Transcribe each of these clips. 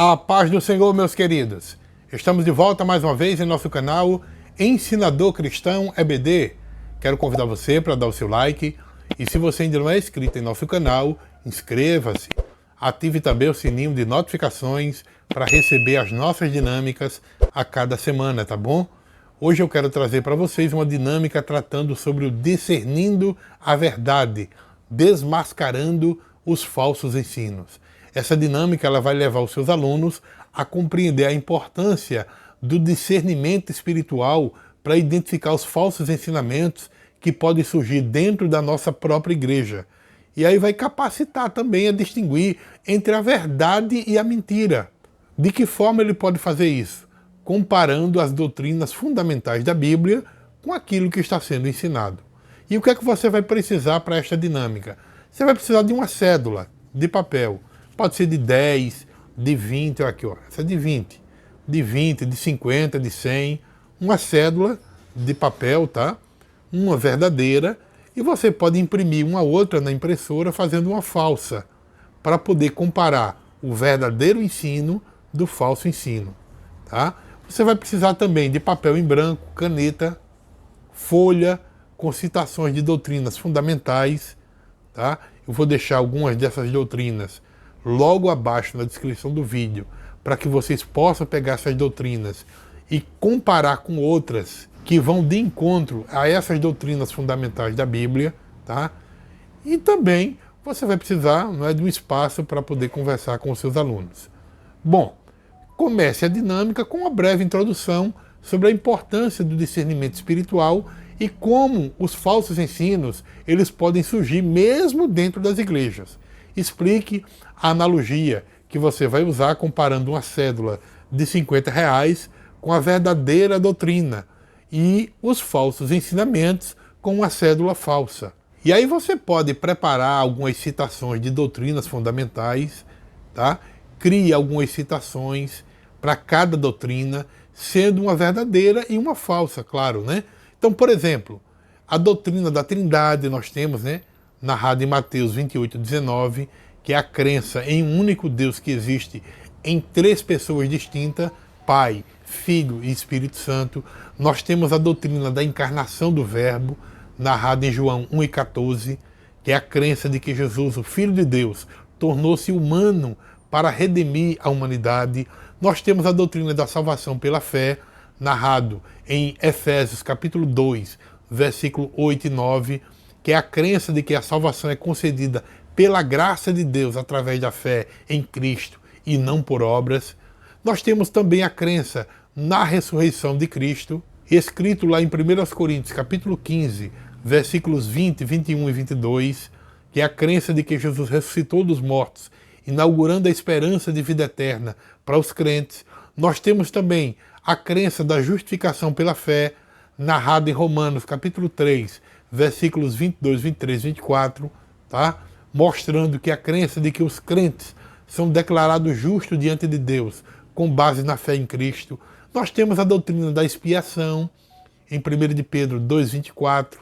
A paz do Senhor, meus queridos. Estamos de volta mais uma vez em nosso canal Ensinador Cristão EBD. Quero convidar você para dar o seu like e se você ainda não é inscrito em nosso canal, inscreva-se. Ative também o sininho de notificações para receber as nossas dinâmicas a cada semana, tá bom? Hoje eu quero trazer para vocês uma dinâmica tratando sobre o discernindo a verdade, desmascarando os falsos ensinos. Essa dinâmica ela vai levar os seus alunos a compreender a importância do discernimento espiritual para identificar os falsos ensinamentos que podem surgir dentro da nossa própria igreja. E aí vai capacitar também a distinguir entre a verdade e a mentira. De que forma ele pode fazer isso? Comparando as doutrinas fundamentais da Bíblia com aquilo que está sendo ensinado. E o que é que você vai precisar para esta dinâmica? Você vai precisar de uma cédula de papel. Pode ser de 10, de 20, olha aqui, ó, essa é de 20, de 50, de 100, uma cédula de papel, tá? Uma verdadeira, e você pode imprimir uma outra na impressora fazendo uma falsa, para poder comparar o verdadeiro ensino do falso ensino, tá? Você vai precisar também de papel em branco, caneta, folha, com citações de doutrinas fundamentais, tá? Eu vou deixar algumas dessas doutrinas logo abaixo na descrição do vídeo, para que vocês possam pegar essas doutrinas e comparar com outras que vão de encontro a essas doutrinas fundamentais da Bíblia, tá? E também você vai precisar, não é, de um espaço para poder conversar com os seus alunos. Bom, comece a dinâmica com uma breve introdução sobre a importância do discernimento espiritual e como os falsos ensinos eles podem surgir mesmo dentro das igrejas. Explique a analogia que você vai usar comparando uma cédula de R$50 com a verdadeira doutrina e os falsos ensinamentos com uma cédula falsa. E aí você pode preparar algumas citações de doutrinas fundamentais, tá? Crie algumas citações para cada doutrina, sendo uma verdadeira e uma falsa, claro, né? Então, por exemplo, a doutrina da Trindade nós temos, né? Narrado em Mateus 28:19, que é a crença em um único Deus que existe em três pessoas distintas, Pai, Filho e Espírito Santo. Nós temos a doutrina da encarnação do Verbo, narrada em João 1:14, que é a crença de que Jesus, o Filho de Deus, tornou-se humano para redimir a humanidade. Nós temos a doutrina da salvação pela fé, narrado em Efésios capítulo 2, versículo 8 e 9, que é a crença de que a salvação é concedida pela graça de Deus através da fé em Cristo e não por obras. Nós temos também a crença na ressurreição de Cristo, escrito lá em 1 Coríntios capítulo 15, versículos 20, 21 e 22, que é a crença de que Jesus ressuscitou dos mortos, inaugurando a esperança de vida eterna para os crentes. Nós temos também a crença da justificação pela fé, narrada em Romanos capítulo 3, versículos 22, 23 e 24, tá? Mostrando que a crença de que os crentes são declarados justos diante de Deus com base na fé em Cristo. Nós temos a doutrina da expiação, em 1 de Pedro 2,24,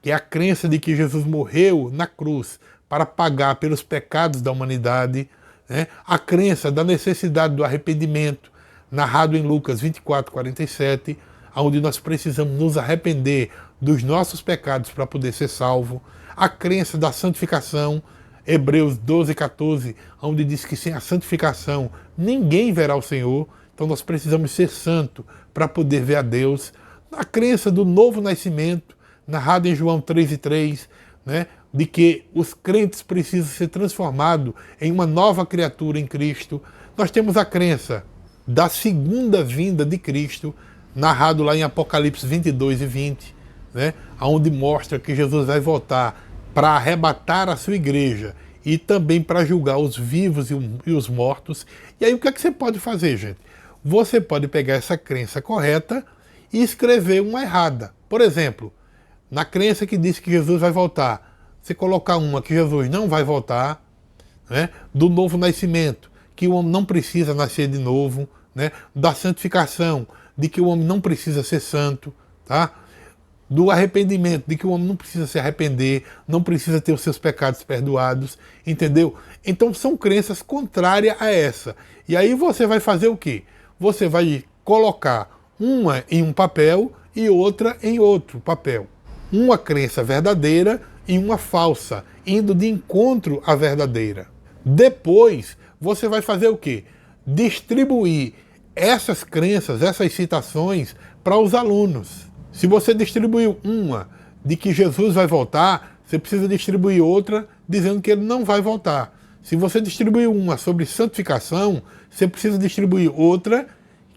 que é a crença de que Jesus morreu na cruz para pagar pelos pecados da humanidade, né? A crença da necessidade do arrependimento, narrado em Lucas 24:47, onde nós precisamos nos arrepender dos nossos pecados para poder ser salvo. A crença da santificação, Hebreus 12:14, onde diz que sem a santificação ninguém verá o Senhor, então nós precisamos ser santo para poder ver a Deus. A crença do novo nascimento, narrado em João 3:3, né, de que os crentes precisam ser transformados em uma nova criatura em Cristo. Nós temos a crença da segunda vinda de Cristo, narrado lá em Apocalipse 22 e 20, né, onde mostra que Jesus vai voltar para arrebatar a sua igreja e também para julgar os vivos e os mortos. E aí o que é que você pode fazer, gente? Você pode pegar essa crença correta e escrever uma errada. Por exemplo, na crença que diz que Jesus vai voltar, você colocar uma que Jesus não vai voltar, né? Do novo nascimento, que o homem não precisa nascer de novo, né? Da santificação, de que o homem não precisa ser santo, tá? do arrependimento, de que o homem não precisa se arrepender, não precisa ter os seus pecados perdoados, entendeu? Então são crenças contrárias a essa. E aí você vai fazer o quê? Você vai colocar uma em um papel e outra em outro papel. Uma crença verdadeira e uma falsa, indo de encontro à verdadeira. Depois, você vai fazer o quê? Distribuir essas crenças, essas citações para os alunos. Se você distribuiu uma de que Jesus vai voltar, você precisa distribuir outra dizendo que ele não vai voltar. Se você distribuiu uma sobre santificação, você precisa distribuir outra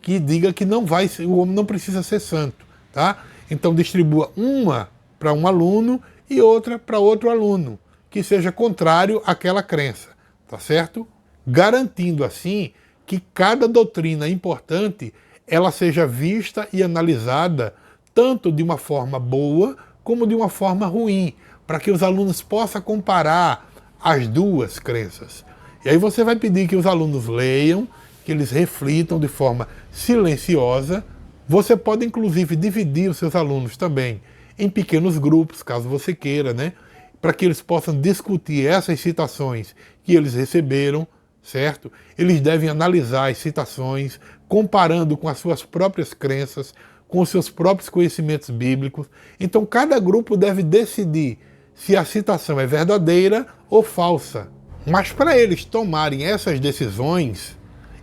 que diga que não vai, o homem não precisa ser santo, tá? Então distribua uma para um aluno e outra para outro aluno, que seja contrário àquela crença, tá certo? Garantindo assim que cada doutrina importante ela seja vista e analisada tanto de uma forma boa como de uma forma ruim, para que os alunos possam comparar as duas crenças. E aí você vai pedir que os alunos leiam, que eles reflitam de forma silenciosa. Você pode inclusive dividir os seus alunos também em pequenos grupos, caso você queira, né? Para que eles possam discutir essas citações que eles receberam, certo? Eles devem analisar as citações, comparando com as suas próprias crenças, com os seus próprios conhecimentos bíblicos. Então cada grupo deve decidir se a citação é verdadeira ou falsa. Mas para eles tomarem essas decisões,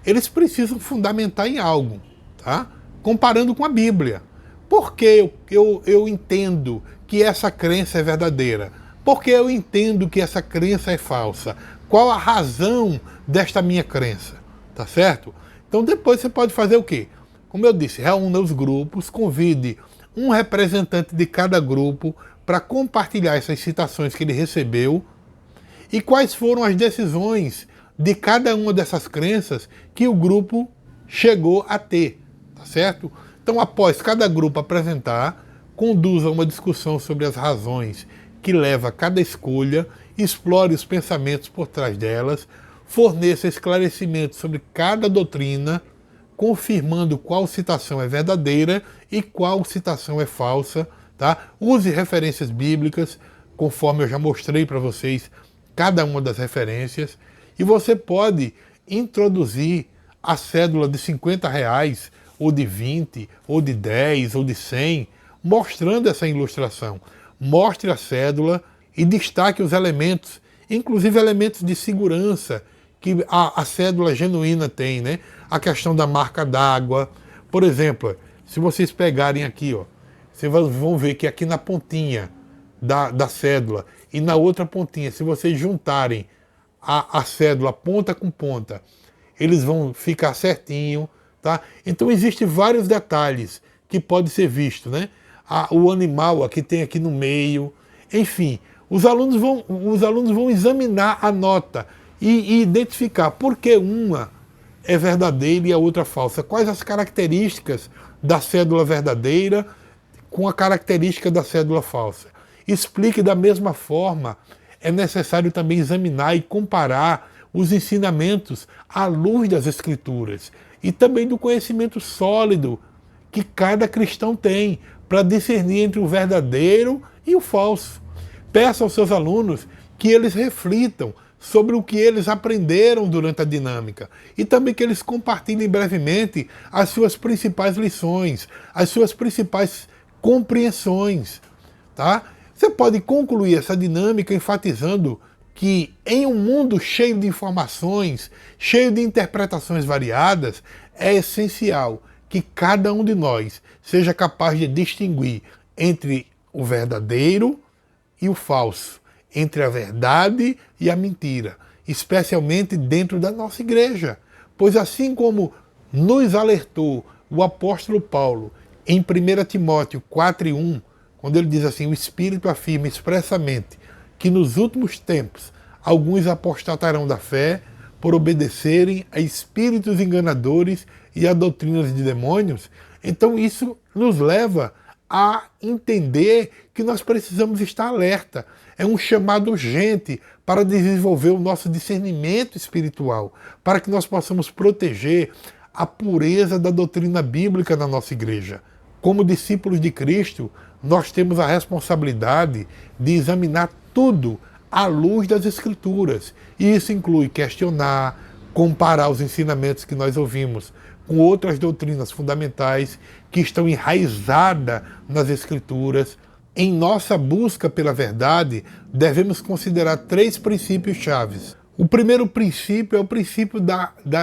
eles precisam fundamentar em algo, tá? Comparando com a Bíblia. Por que eu entendo que essa crença é verdadeira? Por que eu entendo que essa crença é falsa? Qual a razão desta minha crença? Tá certo? Então depois você pode fazer o quê? Como eu disse, reúna os grupos, convide um representante de cada grupo para compartilhar essas citações que ele recebeu e quais foram as decisões de cada uma dessas crenças que o grupo chegou a ter, tá certo? Então, após cada grupo apresentar, conduza uma discussão sobre as razões que leva a cada escolha, explore os pensamentos por trás delas, forneça esclarecimentos sobre cada doutrina, confirmando qual citação é verdadeira e qual citação é falsa, tá? Use referências bíblicas, conforme eu já mostrei para vocês cada uma das referências, e você pode introduzir a cédula de R$50, ou de 20, ou de 10, ou de 100, mostrando essa ilustração. Mostre a cédula e destaque os elementos, inclusive elementos de segurança que a cédula genuína tem, né? A questão da marca d'água. Por exemplo, se vocês pegarem aqui, ó, vocês vão ver que aqui na pontinha da cédula e na outra pontinha, se vocês juntarem a cédula ponta com ponta, eles vão ficar certinho, tá? Então existem vários detalhes que pode ser visto, né? O animal aqui tem aqui no meio, enfim, os alunos vão examinar a nota e identificar por que uma é verdadeira e a outra falsa. Quais as características da cédula verdadeira com a característica da cédula falsa. Explique da mesma forma. É necessário também examinar e comparar os ensinamentos à luz das Escrituras e também do conhecimento sólido que cada cristão tem para discernir entre o verdadeiro e o falso. Peça aos seus alunos que eles reflitam sobre o que eles aprenderam durante a dinâmica e também que eles compartilhem brevemente as suas principais lições, as suas principais compreensões, tá? Você pode concluir essa dinâmica enfatizando que em um mundo cheio de informações, cheio de interpretações variadas, é essencial que cada um de nós seja capaz de distinguir entre o verdadeiro e o falso, entre a verdade e a mentira, especialmente dentro da nossa igreja. Pois assim como nos alertou o apóstolo Paulo em 1 Timóteo 4:1, quando ele diz assim: o Espírito afirma expressamente que nos últimos tempos alguns apostatarão da fé por obedecerem a espíritos enganadores e a doutrinas de demônios. Então isso nos leva a entender que nós precisamos estar alerta. É um chamado urgente para desenvolver o nosso discernimento espiritual, para que nós possamos proteger a pureza da doutrina bíblica na nossa igreja. Como discípulos de Cristo, nós temos a responsabilidade de examinar tudo à luz das Escrituras. E isso inclui questionar, comparar os ensinamentos que nós ouvimos com outras doutrinas fundamentais que estão enraizadas nas Escrituras. Em nossa busca pela verdade, devemos considerar 3 princípios chaves. O primeiro princípio é o princípio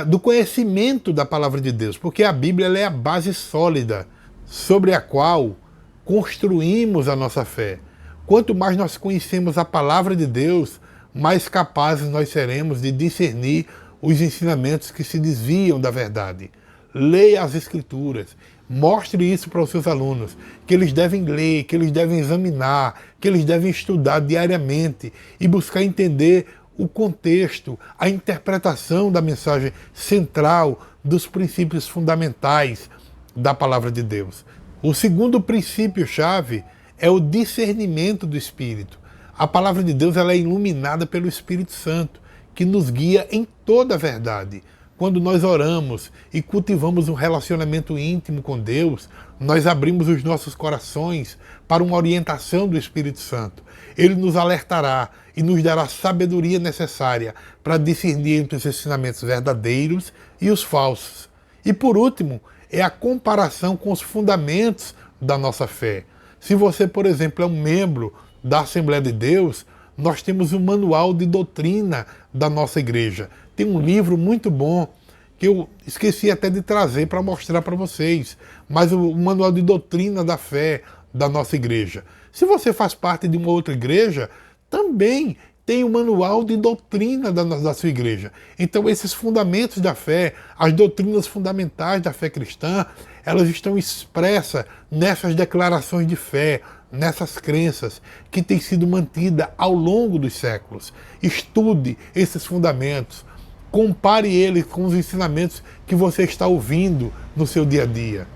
do conhecimento da palavra de Deus, porque a Bíblia ela é a base sólida sobre a qual construímos a nossa fé. Quanto mais nós conhecemos a palavra de Deus, mais capazes nós seremos de discernir os ensinamentos que se desviam da verdade. Leia as Escrituras, mostre isso para os seus alunos, que eles devem ler, que eles devem examinar, que eles devem estudar diariamente e buscar entender o contexto, a interpretação da mensagem central dos princípios fundamentais da palavra de Deus. O segundo princípio-chave é o discernimento do Espírito. A palavra de Deus ela é iluminada pelo Espírito Santo, que nos guia em toda a verdade. Quando nós oramos e cultivamos um relacionamento íntimo com Deus, nós abrimos os nossos corações para uma orientação do Espírito Santo. Ele nos alertará e nos dará a sabedoria necessária para discernir entre os ensinamentos verdadeiros e os falsos. E por último, é a comparação com os fundamentos da nossa fé. Se você, por exemplo, é um membro da Assembleia de Deus, nós temos um manual de doutrina da nossa igreja. Tem um livro muito bom que eu esqueci até de trazer para mostrar para vocês, mas o manual de doutrina da fé da nossa igreja. Se você faz parte de uma outra igreja, também tem o manual de doutrina da sua igreja. Então esses fundamentos da fé, as doutrinas fundamentais da fé cristã, elas estão expressas nessas declarações de fé, nessas crenças que têm sido mantidas ao longo dos séculos. Estude esses fundamentos, compare eles com os ensinamentos que você está ouvindo no seu dia a dia.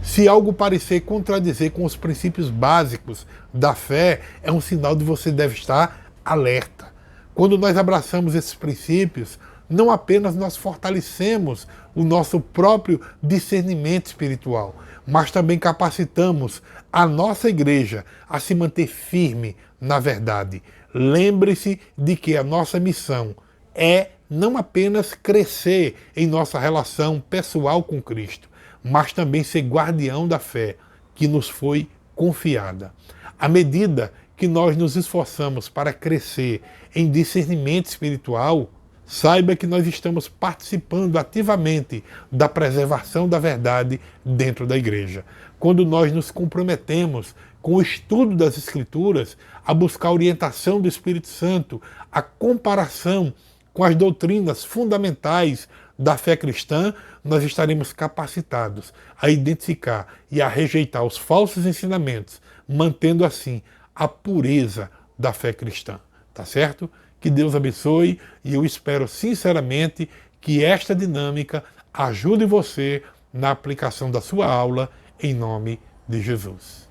Se algo parecer contradizer com os princípios básicos da fé, é um sinal de que você deve estar alerta. Quando nós abraçamos esses princípios, não apenas nós fortalecemos o nosso próprio discernimento espiritual, mas também capacitamos a nossa igreja a se manter firme na verdade. Lembre-se de que a nossa missão é não apenas crescer em nossa relação pessoal com Cristo, mas também ser guardião da fé que nos foi confiada. À medida que nós nos esforçamos para crescer em discernimento espiritual, saiba que nós estamos participando ativamente da preservação da verdade dentro da igreja. Quando nós nos comprometemos com o estudo das Escrituras, a buscar a orientação do Espírito Santo, a comparação com as doutrinas fundamentais da fé cristã, nós estaremos capacitados a identificar e a rejeitar os falsos ensinamentos, mantendo assim a pureza da fé cristã. Tá certo? Que Deus abençoe e eu espero sinceramente que esta dinâmica ajude você na aplicação da sua aula em nome de Jesus.